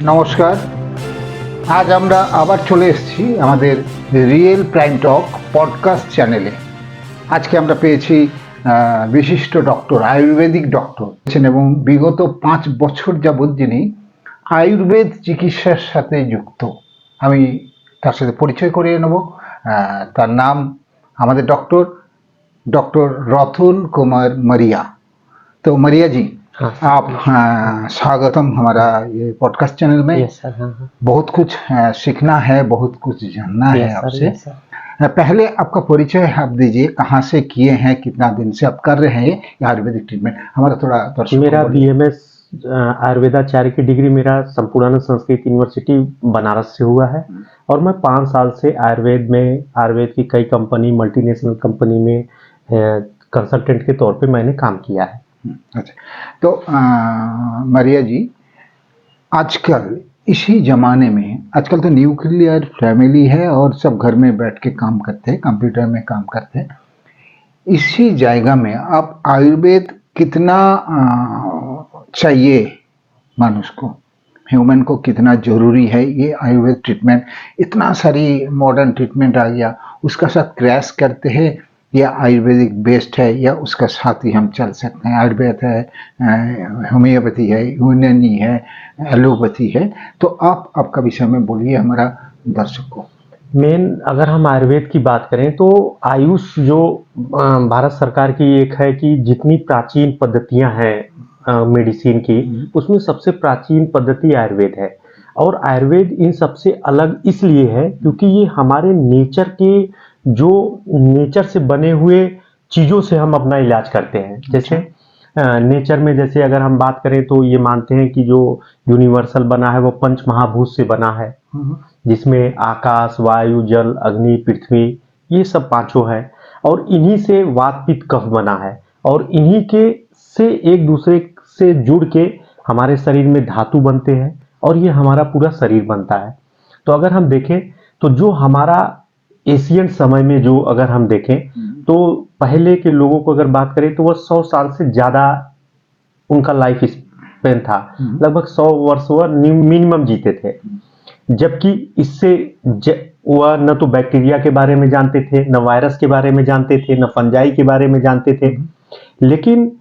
নমস্কার। আজ আমরা আবার চলে এসেছি আমাদের রিয়েল প্রাইম টক পডকাস্ট চ্যানেলে। আজকে আমরা পেয়েছি বিশিষ্ট ডক্টর, আয়ুর্বেদিক ডক্টর এবং বিগত 5 বছর যাবৎ যিনি আয়ুর্বেদ চিকিৎসার সাথে যুক্ত। আমি তার সাথে পরিচয় করিয়ে নেব। তার নাম আমাদের डॉक्टर रतन कुमार मरिया। तो मरिया जी, आप स्वागतम हमारा ये पॉडकास्ट चैनल में। Yes sir. हाँ। बहुत कुछ सीखना है, बहुत कुछ जानना है आपसे। Yes sir. पहले आपका परिचय आप दीजिए, कहाँ से किए हैं, कितना दिन से आप कर रहे हैं आयुर्वेदिक ट्रीटमेंट, हमारा थोड़ा दर्शक। मेरा बीएमएस आयुर्वेदाचार्य की डिग्री मेरा संपूर्णानंद संस्कृत यूनिवर्सिटी बनारस से हुआ है और मैं 5 साल से आयुर्वेद की कई कंपनी, मल्टीनेशनल कंपनी में कंसल्टेंट के तौर पे मैंने काम किया है। अच्छा, तो मरिया जी, आजकल इसी जमाने में, आजकल तो न्यूक्लियर फैमिली है और सब घर में बैठ के काम करते हैं, कंप्यूटर में काम करते हैं। इसी जायगा में आप आयुर्वेद कितना चाहिए मानुष को, ह्यूमन को कितना जरूरी है ये आयुर्वेद ट्रीटमेंट? इतना सारी मॉडर्न ट्रीटमेंट आ गया, उसका साथ क्रैश करते हैं या आयुर्वेदिक बेस्ड है, या उसका साथ ही हम चल सकते हैं? आयुर्वेद है, होम्योपैथी है, यूनानी है, एलोपैथी है, तो आपका विषय में बोलिए हमारा दर्शक को। मेन अगर हम आयुर्वेद की बात करें तो आयुष जो भारत सरकार की एक है कि जितनी प्राचीन पद्धतियां हैं मेडिसिन की, उसमें सबसे प्राचीन पद्धति आयुर्वेद है। और आयुर्वेद इन सबसे अलग इसलिए है क्योंकि ये हमारे नेचर से बने हुए चीजों से हम अपना इलाज करते हैं। जैसे नेचर में, जैसे अगर हम बात करें तो ये मानते हैं कि जो यूनिवर्सल बना है वो 5 महाभूत से बना है, जिसमें आकाश, वायु, जल, अग्नि, पृथ्वी, ये सब 5 है। और इन्हीं से वात, पित्त, कफ बना है और इन्हीं के से एक दूसरे से जुड़ के हमारे शरीर में धातु बनते हैं और ये हमारा पूरा शरीर बनता है। तो अगर हम देखें तो जो हमारा एशियन समय में जो अगर हम देखें तो पहले के लोगों को अगर बात करें तो वह 100 साल से ज्यादा उनका लाइफ स्पेन था, लगभग 100 वर्ष वह मिनिमम जीते थे। जबकि इससे वह न तो बैक्टीरिया के बारे में जानते थे, न वायरस के बारे में जानते थे, न फंजाई के बारे में जानते थे। लेकिन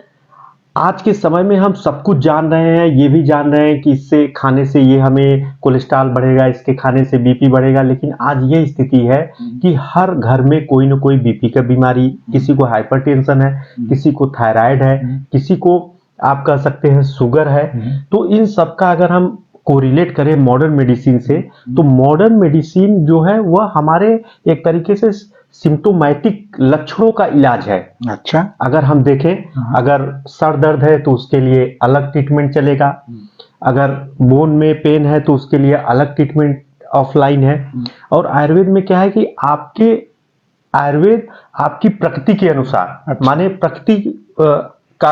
आज के समय में हम सब कुछ जान रहे हैं, ये भी जान रहे हैं कि इससे खाने से ये हमें कोलेस्ट्रॉल बढ़ेगा, इसके खाने से बीपी बढ़ेगा। लेकिन आज ये स्थिति है कि हर घर में कोई न कोई बीपी का बीमारी, किसी को हाइपरटेंशन है, किसी को थायराइड है, किसी को आप कह सकते हैं शुगर है। तो इन सब का अगर हम कोरिलेट करें मॉडर्न मेडिसिन से, तो मॉडर्न मेडिसिन जो है वह हमारे एक तरीके से सिम्टोमेटिक लक्षणों का इलाज है। अच्छा, अगर हम देखें, अगर सर दर्द है तो उसके लिए अलग ट्रीटमेंट चलेगा, अगर बोन में पेन है तो उसके लिए अलग ट्रीटमेंट ऑफलाइन है। और आयुर्वेद में क्या है कि आयुर्वेद आपकी प्रकृति के अनुसार, माने प्रकृति का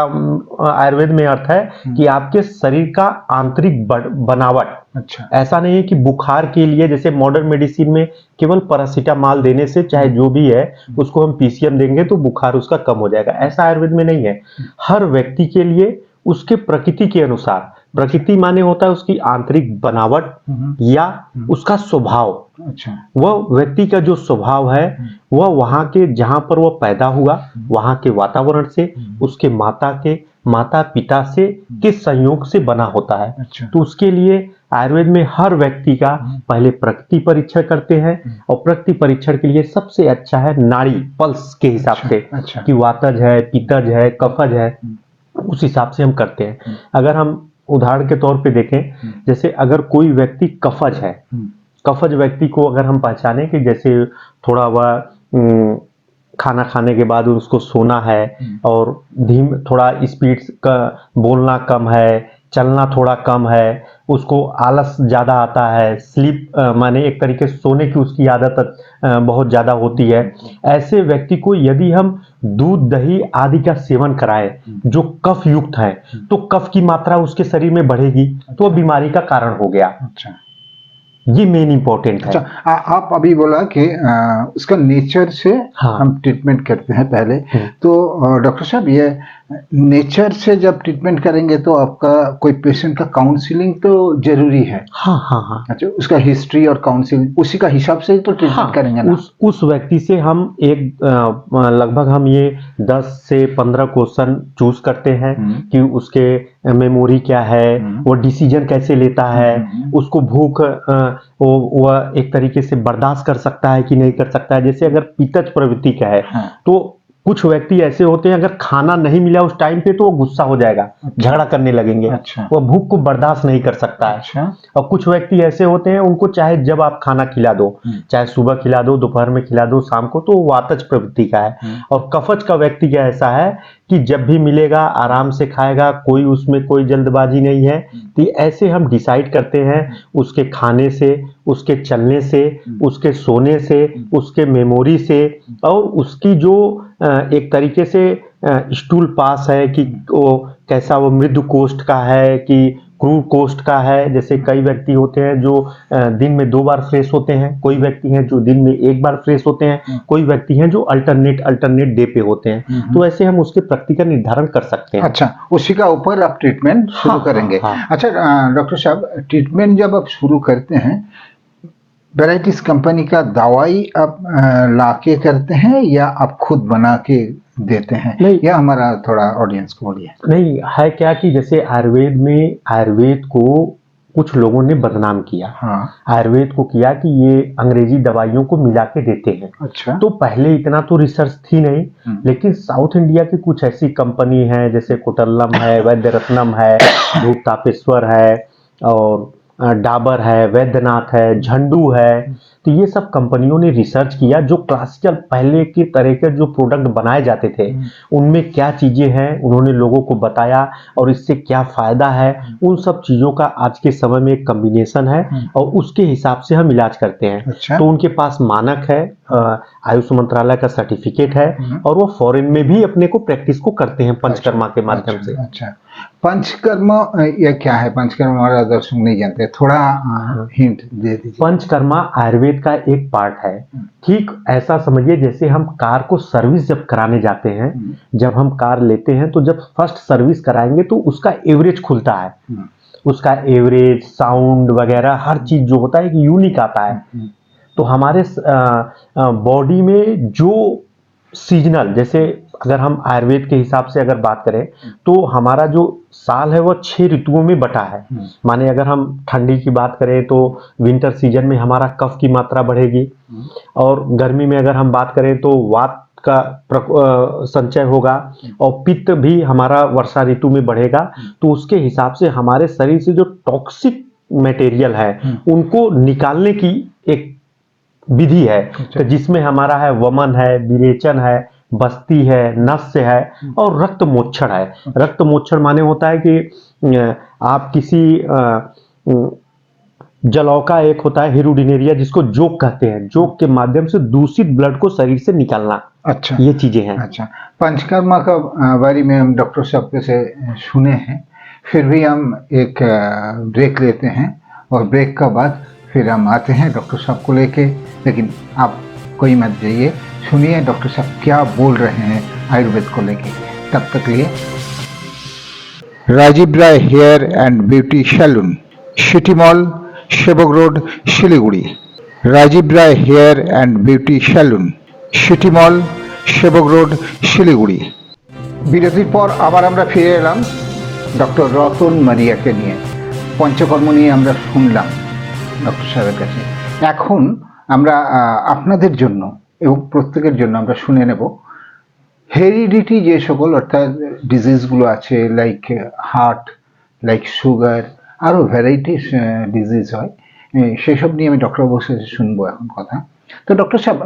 आयुर्वेद में अर्थ है कि आपके शरीर का आंतरिक बनावट। अच्छा, ऐसा नहीं है कि बुखार के लिए जैसे मॉडर्न मेडिसिन में केवल पैरासीटामॉल देने से, चाहे जो भी है, उसको हम पीसीएम देंगे तो बुखार उसका कम हो जाएगा, ऐसा आयुर्वेद में नहीं है। हर व्यक्ति के लिए उसके प्रकृति के अनुसार, प्रकृति माने होता है उसकी आंतरिक बनावट या उसका स्वभाव। अच्छा, वह व्यक्ति का जो स्वभाव है वह वहां के, जहां पर वह पैदा हुआ, वहां के वातावरण से, उसके माता पिता से के संयोग से बना होता है। अच्छा, तो उसके लिए आयुर्वेद में हर व्यक्ति का पहले प्रकृति परीक्षण करते हैं और प्रकृति परीक्षण के लिए सबसे अच्छा है नाड़ी पल्स के हिसाब से। अच्छा, कि वातज है, पित्तज है, कफज है, उस हिसाब से हम करते हैं। अगर हम उदाहरण के तौर पे देखें, जैसे अगर कोई व्यक्ति कफज है, कफज व्यक्ति को अगर हम पहचाने कि जैसे थोड़ा वह खाना खाने के बाद उसको सोना है और थोड़ा स्पीड का बोलना कम है, चलना थोड़ा कम है, उसको आलस ज्यादा आता है, स्लीप माने एक तरीके से सोने की उसकी आदत बहुत ज्यादा होती है। ऐसे व्यक्ति को यदि हम दूध, दही आदि का सेवन कराएं जो कफ युक्त है, तो कफ की मात्रा उसके शरीर में बढ़ेगी, तो बीमारी का कारण हो गया। अच्छा, ये मेन इंपॉर्टेंट है। अच्छा, आप अभी बोला कि उसका नेचर से हाँ। हम ट्रीटमेंट करते हैं पहले, हम्म। तो डॉक्टर साहब ये नेचर से जब ट्रीटमेंट करेंगे तो आपका कोई पेशेंट का काउंसलिंग तो जरूरी है। हाँ हाँ हाँ अच्छा, उसका हिस्ट्री और काउंसलिंग उसी का हिसाब से ही तो ट्रीटमेंट हाँ, करेंगे ना। उस व्यक्ति से हम एक लगभग हम ये 10 से 15 क्वेश्चन चूज करते हैं कि उसके मेमोरी क्या है, वो डिसीजन कैसे लेता है, उसको भूख वो एक तरीके से बर्दाश्त कर सकता है कि नहीं कर सकता है। जैसे अगर पित्तज प्रवृत्ति का है तो कुछ व्यक्ति ऐसे होते हैं, अगर खाना नहीं मिला उस टाइम पे तो वो गुस्सा हो जाएगा, झगड़ा करने लगेंगे। अच्छा। वो भूख को बर्दाश्त नहीं कर सकता है। अच्छा। और कुछ व्यक्ति ऐसे होते हैं, उनको चाहे जब आप खाना खिला दो, चाहे सुबह खिला दो, दोपहर में खिला दो, शाम को, तो वातज प्रवृत्ति का है। और कफज का व्यक्ति का ऐसा है कि जब भी मिलेगा आराम से खाएगा, कोई उसमें कोई जल्दबाजी नहीं है। तो ऐसे हम डिसाइड करते हैं उसके खाने से, उसके चलने से, उसके सोने से, उसके मेमोरी से, और उसकी जो एक तरीके से स्टूल पास है कि वो कैसा, वो मृदु कोष्ठ का है कि क्रूर कोष्ठ का है। जैसे कई व्यक्ति होते हैं जो दिन में 2 बार फ्रेश होते हैं, कोई व्यक्ति हैं जो दिन में 1 बार फ्रेश होते हैं, कोई व्यक्ति हैं जो अल्टरनेट डे पे होते हैं। तो ऐसे हम उसके प्रकृति का निर्धारण कर सकते हैं। अच्छा, उसी का ऊपर आप ट्रीटमेंट शुरू करेंगे। अच्छा डॉक्टर साहब, ट्रीटमेंट जब आप शुरू करते हैं, वेराइटीज कंपनी का दवाई आप लाके करते हैं या आप खुद बना के देते हैं? नहीं, या हमारा थोड़ा ऑडियंस को बोलिए। नहीं है क्या कि जैसे आयुर्वेद को कुछ लोगों ने बदनाम किया। हाँ। आयुर्वेद को किया कि ये अंग्रेजी दवाइयों को मिला के देते हैं। अच्छा। तो पहले इतना तो रिसर्च थी नहीं, लेकिन साउथ इंडिया की कुछ ऐसी कंपनी है, जैसे कोटल्लम है, वैद्य रत्नम है, धूप तापेश्वर है, और डाबर है, वैद्यनाथ है, झंडू है। तो ये सब कंपनियों ने रिसर्च किया, जो क्लासिकल पहले के तरह के जो प्रोडक्ट बनाए जाते थे उनमें क्या चीजें हैं, उन्होंने लोगों को बताया और इससे क्या फायदा है। उन सब चीजों का आज के समय में एक कॉम्बिनेशन है और उसके हिसाब से हम इलाज करते हैं। अच्छा। तो उनके पास मानक है, आयुष मंत्रालय का सर्टिफिकेट है, और वो फॉरेन में भी अपने को प्रैक्टिस को करते हैं पंचकर्मा के माध्यम से। अच्छा, पंचकर्मा ये क्या है? पंचकर्मा हमारा दर्शक नहीं जानते, थोड़ा हिंट दे दीजिए। पंचकर्मा आयुर्वेद का एक पार्ट है। ठीक ऐसा समझिए जैसे हम कार को सर्विस जब कराने जाते हैं, जब हम कार लेते हैं तो जब फर्स्ट सर्विस कराएंगे तो उसका एवरेज खुलता है, उसका एवरेज, साउंड वगैरह हर चीज जो होता है एक यूनिक आता है। तो हमारे बॉडी में जो सीजनल, जैसे अगर हम आयुर्वेद के हिसाब से अगर बात करें तो हमारा जो साल है वो 6 ऋतुओं में बटा है। माने अगर हम ठंडी की बात करें तो विंटर सीजन में हमारा कफ की मात्रा बढ़ेगी, और गर्मी में अगर हम बात करें तो वात का संचय होगा, और पित्त भी हमारा वर्षा ऋतु में बढ़ेगा। तो उसके हिसाब से हमारे शरीर से जो टॉक्सिक मटेरियल है उनको निकालने की एक विधि है। तो जिसमें हमारा है वमन है, विरेचन है, बस्ती है, नस्य है, और रक्त मोक्षण है। रक्त मोक्षण माने होता है कि आप किसी जलौका एक होता है हिरुडिनेरिया, जिसको जोक कहते हैं, जोक के माध्यम से दूषित ब्लड को शरीर से निकालना। अच्छा, ये चीजें हैं। अच्छा, पंचकर्मा का बारे में हम डॉक्टर साहब से सुने हैं, फिर भी हम एक ब्रेक लेते हैं और ब्रेक का बाद फिर हम आते हैं डॉक्टर साहब को लेके। लेकिन आप कोई मत जाइए, सुनिए डॉक्टर साहब क्या बोल रहे हैं आयुर्वेद को लेके। तब तक लिए Rajiv Roy hair and beauty salon, city mall, Sevoke road, Siliguri. Rajiv Roy hair and beauty salon, city mall, Sevoke road, Siliguri. বিরতির পর আবার আমরা ফিরে এলাম ডক্টর রতন মারিয়াকে নিয়ে। পঞ্চকর্ম নিয়ে আমরা শুনলাম ডক্টর সাহেবের কাছে। এখন আমরা আপনাদের জন্য এবং প্রত্যেকের জন্য আমরা শুনে নেব হেরিডিটি যে সকল অর্থাৎ ডিজিজগুলো আছে, লাইক হার্ট, লাইক সুগার, আরও ভ্যারাইটিস ডিজিজ হয়, সেসব নিয়ে আমি डॉक्टर बाबू से सुनबो এখন কথা। तो डॉक्टर साहब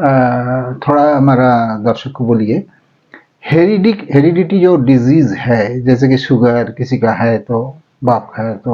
थोड़ा हमारा दर्शक को बोलिए, हेरिडिटी जो डिजीज है, जैसे कि शुगर किसी का है तो बाप का है तो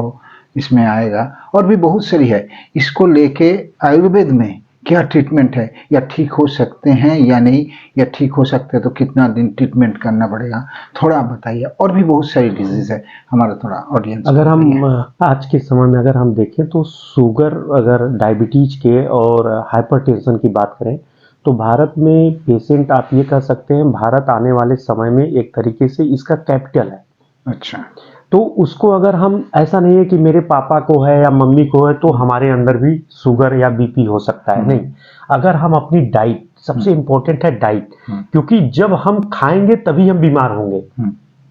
इसमें आएगा, और भी बहुत सारी है, इसको लेके आयुर्वेद में क्या ट्रीटमेंट है, या ठीक हो सकते हैं या नहीं, या ठीक हो सकते हैं तो कितना दिन ट्रीटमेंट करना पड़ेगा, थोड़ा आप बताइए। और भी बहुत सारी डिजीज है, हमारा थोड़ा ऑडियंस अगर हम आज के समय में अगर हम देखें तो शुगर, अगर डायबिटीज के और हाइपरटेंशन की बात करें तो भारत में पेशेंट आप ये कह सकते हैं भारत आने वाले समय में एक तरीके से इसका कैपिटल है। अच्छा। तो उसको अगर हम, ऐसा नहीं है कि मेरे पापा को है या मम्मी को है तो हमारे अंदर भी शुगर या बीपी हो सकता है, नहीं। अगर हम अपनी डाइट, सबसे इंपॉर्टेंट है डाइट, क्योंकि जब हम खाएंगे तभी हम बीमार होंगे,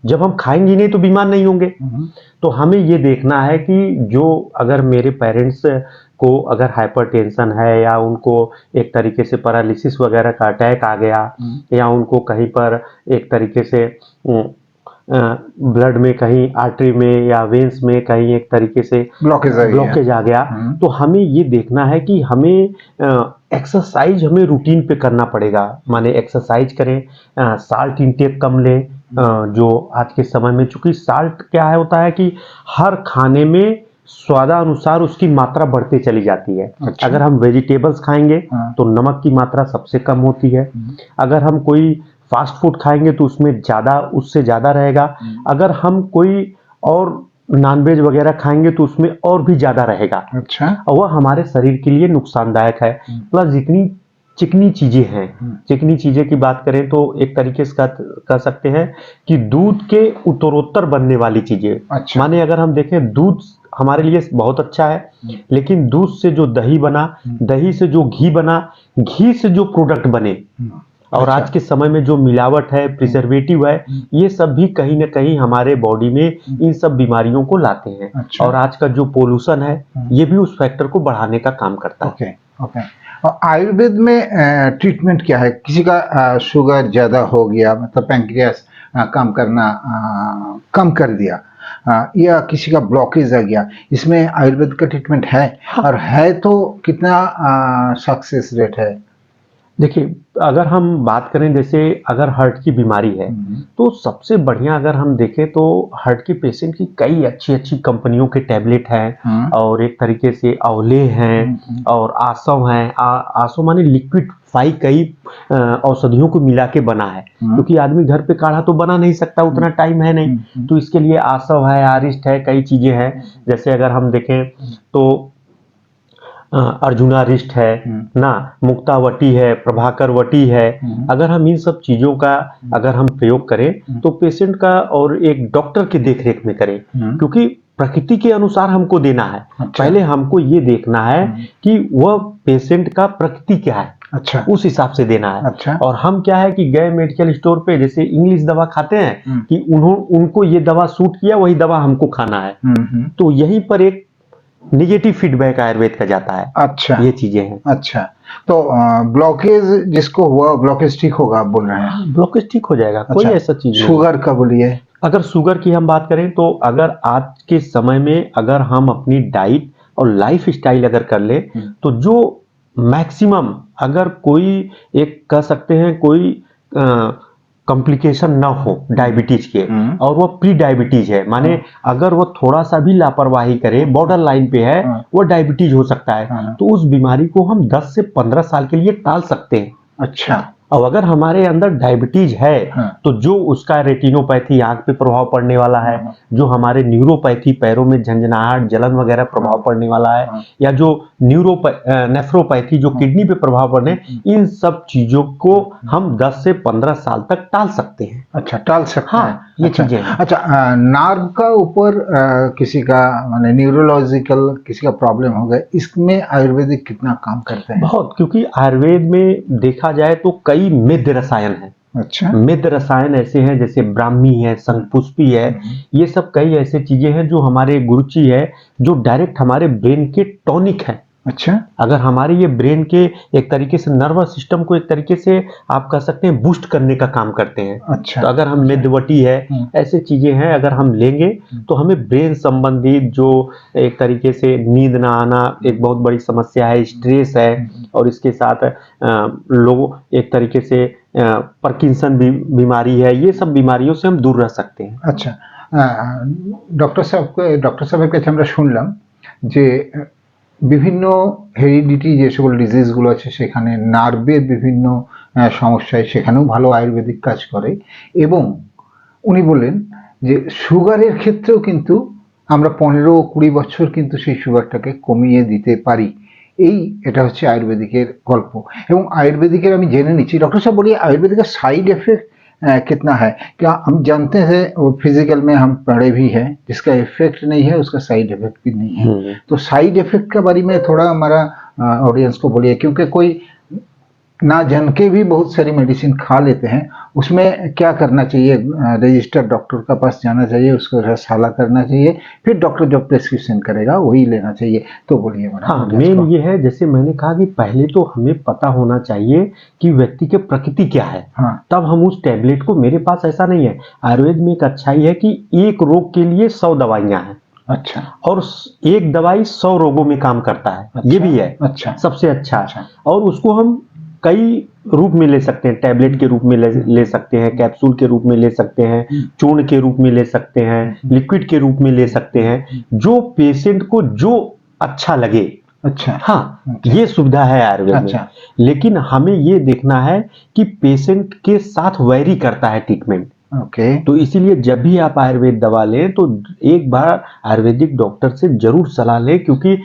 जब हम खाएंगे नहीं तो बीमार नहीं होंगे। तो हमें ये देखना है कि जो, अगर मेरे पेरेंट्स को अगर हाइपरटेंशन है या उनको एक तरीके से पैरालिसिस वगैरह का अटैक आ गया, या उनको कहीं पर एक तरीके से ब्लड में कहीं आर्टरी में या वेंस में कहीं एक तरीके से ब्लॉकेज आ गया, तो हमें ये देखना है कि हमें एक्सरसाइज हमें रूटीन पे करना पड़ेगा। माने एक्सरसाइज करें, साल्ट इंटेक कम लें, जो आज के समय में, चूंकि साल्ट क्या है होता है कि हर खाने में स्वादानुसार उसकी मात्रा बढ़ती चली जाती है। अच्छा। अगर हम वेजिटेबल्स खाएंगे तो नमक की मात्रा सबसे कम होती है। अगर हम कोई फास्ट फूड खाएंगे तो उसमें ज्यादा, उससे ज्यादा रहेगा। अगर हम कोई और नॉनवेज वगैरह खाएंगे तो उसमें और भी ज्यादा रहेगा। अच्छा। और वह हमारे शरीर के लिए नुकसानदायक है। प्लस जितनी चिकनी चीजें हैं, चिकनी चीजें की बात करें तो एक तरीके से कह सकते हैं कि दूध के उत्तरोत्तर बनने वाली चीजें। अच्छा। माने अगर हम देखें, दूध हमारे लिए बहुत अच्छा है, लेकिन दूध से जो दही बना, दही से जो घी बना, घी से जो प्रोडक्ट बने, और अच्छा। आज के समय में जो मिलावट है, प्रिजर्वेटिव है, ये सब भी कहीं ना कहीं हमारे बॉडी में इन सब बीमारियों को लाते हैं। अच्छा। और आज का जो पोल्यूशन है, ये भी उस फैक्टर को बढ़ाने का काम करता है। Okay, okay. और आयुर्वेद में ट्रीटमेंट क्या है? किसी का शुगर ज्यादा हो गया, मतलब पैंक्रियास काम करना कम कर दिया, या किसी का ब्लॉकेज आ गया, इसमें आयुर्वेद का ट्रीटमेंट है? और है तो कितना सक्सेस रेट है? देखिए, अगर हम बात करें, जैसे अगर हार्ट की बीमारी है तो सबसे बढ़िया अगर हम देखें तो हार्ट के पेशेंट की कई अच्छी अच्छी कंपनियों के टैबलेट हैं, और एक तरीके से औले हैं और आसव हैं। आसव माने लिक्विड फाई, कई औषधियों को मिला के बना है, क्योंकि आदमी घर पे काढ़ा तो बना नहीं सकता, उतना टाइम है नहीं। तो इसके लिए आसव है, आरिस्ट है, कई चीजें हैं। जैसे अगर हम देखें तो अर्जुनारिष्ट है ना, मुक्तावटी है, प्रभाकर वटी है। अगर हम इन सब चीजों का अगर हम प्रयोग करें तो पेशेंट का और एक डॉक्टर के देखरेख में करें, क्योंकि प्रकृति के अनुसार हमको देना है। अच्छा। पहले हमको ये देखना है कि वह पेशेंट का प्रकृति क्या है, अच्छा। उस हिसाब से देना है। अच्छा। और हम क्या है कि गए मेडिकल स्टोर पे जैसे इंग्लिश दवा खाते हैं कि उनको ये दवा सूट किया, वही दवा हमको खाना है। तो यहीं पर एक निगेटिव फीडबैक आयुर्वेद का जाता है। अच्छा। ये चीजें हैं। अच्छा। तो ब्लॉकेज जिसको हुआ, ब्लॉकेज ठीक होगा आप बोल रहे हैं? ब्लॉकेज ठीक हो जाएगा। अच्छा। कोई ऐसा चीज नहीं। शुगर का बोलिए। अगर शुगर की हम बात करें तो अगर आज के समय में अगर हम अपनी डाइट और लाइफ स्टाइल अगर कर ले तो जो मैक्सिमम, अगर कोई एक कह सकते हैं कोई कॉम्प्लिकेशन ना हो डायबिटीज के, और वो प्री डायबिटीज है, माने अगर वो थोड़ा सा भी लापरवाही करे, बॉर्डर लाइन पे है, वो डायबिटीज हो सकता है। तो उस बीमारी को हम 10 से 15 साल के लिए टाल सकते हैं। अच्छा। और अगर हमारे अंदर डायबिटीज है तो जो उसका रेटिनोपैथी, आंख पे प्रभाव पड़ने वाला है, जो हमारे न्यूरोपैथी, पैरों में झंझनाहट, जलन वगैरह प्रभाव पड़ने वाला है, या जो नेफ्रोपैथी, जो किडनी पे प्रभाव पड़ने, इन सब चीजों को हम 10 से 15 साल तक टाल सकते हैं। अच्छा, टाल सकते हैं। ये अच्छा। चीजें हैं। अच्छा, नार्व का ऊपर किसी का माने न्यूरोलॉजिकल किसी का प्रॉब्लम हो गया, इसमें आयुर्वेदिक कितना काम करते हैं? बहुत, क्योंकि आयुर्वेद में देखा जाए तो कई मिद्य रसायन है। अच्छा। मिद्य रसायन ऐसे हैं जैसे ब्राह्मी है, शंखपुष्पी है, ये सब कई ऐसे चीजें हैं जो हमारे गुरुची है, जो डायरेक्ट हमारे ब्रेन के टॉनिक है। अच्छा। अगर हमारे ये ब्रेन के एक तरीके से नर्वस सिस्टम को एक तरीके से आप कह सकते हैं बूस्ट करने का काम करते हैं। अच्छा। तो अगर हम मेदवटी है, ऐसे चीजें हैं, अगर हम लेंगे तो हमें ब्रेन संबंधित जो एक तरीके से नींद ना आना एक बहुत बड़ी समस्या है, स्ट्रेस है, और इसके साथ लोग एक तरीके से पार्किंसन बीमारी है, ये सब बीमारियों से हम दूर रह सकते हैं। अच्छा। डॉक्टर साहब के আমরা শুনলাম যে বিভিন্ন হেরিডিটি যে সকল ডিজিজগুলো আছে সেখানে নার্ভের বিভিন্ন সমস্যায় সেখানেও ভালো আয়ুর্বেদিক কাজ করে। এবং উনি বললেন যে সুগারের ক্ষেত্রেও কিন্তু আমরা 15-20 বছর কিন্তু সেই সুগারটাকে কমিয়ে দিতে পারি। এটা হচ্ছে আয়ুর্वेदिकेर गल्प। এবং आयुर्वेदिकेर আমি জেনে নিচ্ছি डॉक्टर साहब, बोलिए आयुर्वेदिक का साइड इफेक्ट कितना है? क्या हम जानते हैं वो फिजिकल में हम पढ़े भी हैं, जिसका इफेक्ट नहीं है उसका साइड इफेक्ट भी नहीं है। तो साइड इफेक्ट के बारे में थोड़ा हमारा ऑडियंस को बोलिए, क्योंकि कोई ना जान के भी बहुत सारी मेडिसिन खा लेते हैं। उसमें क्या करना चाहिए? रजिस्टर्ड डॉक्टर का पास जाना चाहिए, उसको रसाला करना चाहिए, फिर डॉक्टर जो प्रेस्क्रिप्शन करेगा वही लेना चाहिए। तो बोलिए मैडम। हाँ, मेन ये है, जैसे मैंने कहा कि पहले तो हमें पता होना चाहिए कि व्यक्ति की प्रकृति क्या है। हाँ। तब हम उस टैबलेट को, मेरे पास ऐसा नहीं है, आयुर्वेद में एक अच्छाई है कि एक रोग के लिए 100 दवाइयां हैं। अच्छा। और एक दवाई 100 रोगों में काम करता है। अच्छा, ये भी है। अच्छा। सबसे अच्छा। और उसको हम कई रूप में ले सकते हैं, टैबलेट के रूप में ले सकते हैं, कैप्सूल के रूप में ले सकते हैं, चूर्ण के रूप में ले सकते हैं, लिक्विड के रूप में ले सकते हैं, जो पेशेंट को जो अच्छा लगे। अच्छा। हाँ, ये सुविधा है आयुर्वेद में। लेकिन हमें ये देखना है कि पेशेंट के साथ वैरी करता है ट्रीटमेंट। ओके। तो इसीलिए जब भी आप आयुर्वेद दवा लें तो एक बार आयुर्वेदिक डॉक्टर से जरूर सलाह लें, क्योंकि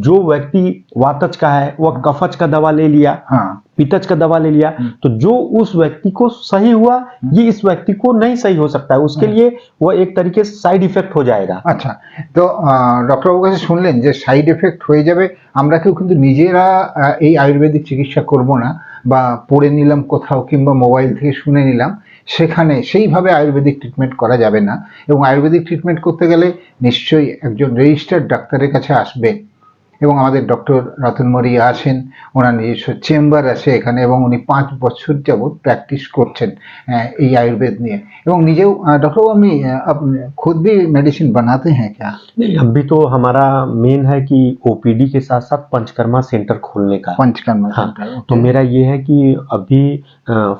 जो व्यक्ति वातज का है वह कफज का दवा ले लिया, हाँ, पित्तज का दवा ले लिया, तो जो उस व्यक्ति को सही हुआ ये इस व्यक्ति को नहीं सही हो सकता है, उसके लिए वह एक तरीके से साइड इफेक्ट हो जाएगा। আচ্ছা, তো ডক্টর বাবুর কাছে শুনলেন যে সাইড এফেক্ট হয়ে যাবে, আমরা কেউ কিন্তু নিজেরা এই আয়ুর্বেদিক চিকিৎসা করব না, বা পড়ে নিলাম কোথাও কিংবা মোবাইল থেকে শুনে নিলাম, সেখানে সেইভাবে আয়ুর্বেদিক ট্রিটমেন্ট করা যাবে না। এবং আয়ুর্বেদিক ট্রিটমেন্ট করতে গেলে নিশ্চয়ই একজন রেজিস্টার্ড ডাক্তারের কাছে আসবে। এবং আমাদের ডক্টর রতন মরিয়া আছেন, ওনার নিজস্ব চেম্বার আছে এখানে, এবং উনি 5 বছর যাবৎ প্র্যাকটিস করছেন এই आयुर्वेद নিয়ে। এবং নিজেও डॉक्टर আমি खुद भी मेडिसिन बनाते हैं क्या? नहीं, अभी तो हमारा मेन है कि ओपीडी के साथ साथ पंचकर्मा सेंटर खोलने का। पंचकर्मा हाँ, सेंटर। तो मेरा ये है कि अभी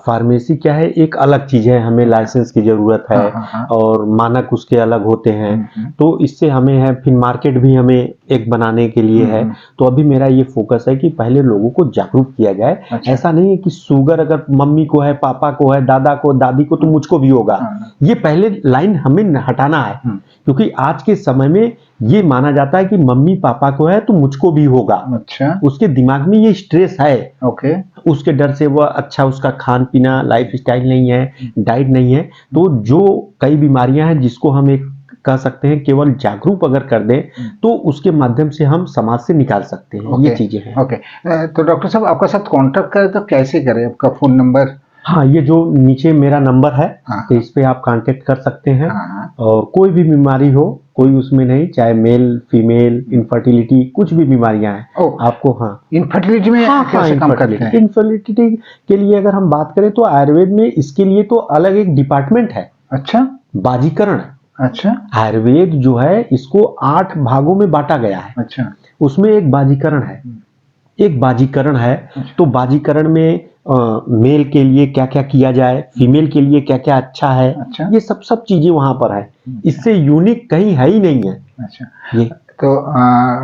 फार्मेसी क्या है, एक अलग चीज है, हमें लाइसेंस की जरूरत है। हाँ। और मानक उसके अलग होते हैं। तो इससे हमें है, फिर मार्केट भी हमें एक बनाने के लिए है। तो अभी मेरा ये फोकस है कि पहले लोगों को जागरूक किया जाए। अच्छा। ऐसा नहीं है कि शुगर अगर मम्मी को है, पापा को है, दादा को, दादी को, तो मुझको भी होगा। ये पहले लाइन हमें हटाना है, क्योंकि आज के समय में ये माना जाता है कि मम्मी पापा को है तो मुझको भी होगा। अच्छा। उसके दिमाग में ये स्ट्रेस है। ओके। उसके डर से वह अच्छा, उसका खान पीना लाइफ स्टाइल नहीं है, डाइट नहीं है। तो जो कई बीमारियां हैं जिसको हम एक कह सकते हैं केवल जागरूक अगर कर दें तो उसके माध्यम से हम समाज से निकाल सकते हैं। ये चीजें हैं। ओके। तो डॉक्टर साहब आपका साथ कांटेक्ट करें तो कैसे करें? आपका फोन नंबर? हाँ, ये जो नीचे मेरा नंबर है, हाँ। तो इस पे आप कांटेक्ट कर सकते हैं। हाँ। और कोई भी बीमारी हो, कोई उसमें नहीं, चाहे मेल फीमेल, इनफर्टिलिटी, कुछ भी बीमारियां हैं आपको। हाँ, इनफर्टिलिटी में कैसे काम करते हैं? इनफर्टिलिटी के लिए अगर हम बात करें तो आयुर्वेद में इसके लिए तो अलग एक डिपार्टमेंट है। अच्छा। बाजीकरण। अच्छा। आयुर्वेद जो है इसको 8 भागों में बांटा गया है। अच्छा। उसमें एक बाजीकरण है। एक बाजीकरण है। तो बाजीकरण में मेल के लिए क्या क्या किया जाए, फीमेल के लिए क्या क्या अच्छा है। अच्छा। ये सब चीजें वहां पर है। इससे यूनिक कहीं है ही नहीं है। अच्छा। ये तो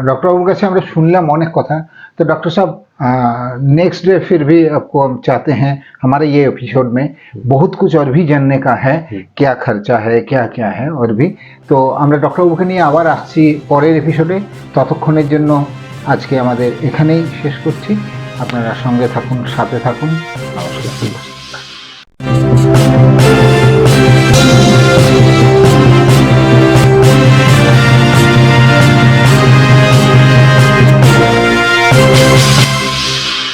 डॉक्टर बाबूर কাছে আমরা শুনলাম অনেক কথা। तो डॉक्टर साहब नेक्स्ट डे फिर भी आपको हम चाहते हैं, हमारे ये एपिसोड में बहुत कुछ और भी जानने का है, क्या खर्चा है, क्या क्या है और भी। तो আমরা ডক্টর বাবুকে নিয়ে আবার আসছি পরের এপিসোডে। ততক্ষণের জন্য আজকে আমাদের এখানেই শেষ করছি। আপনারা সঙ্গে থাকুন, সাথে থাকুন। নমস্কার।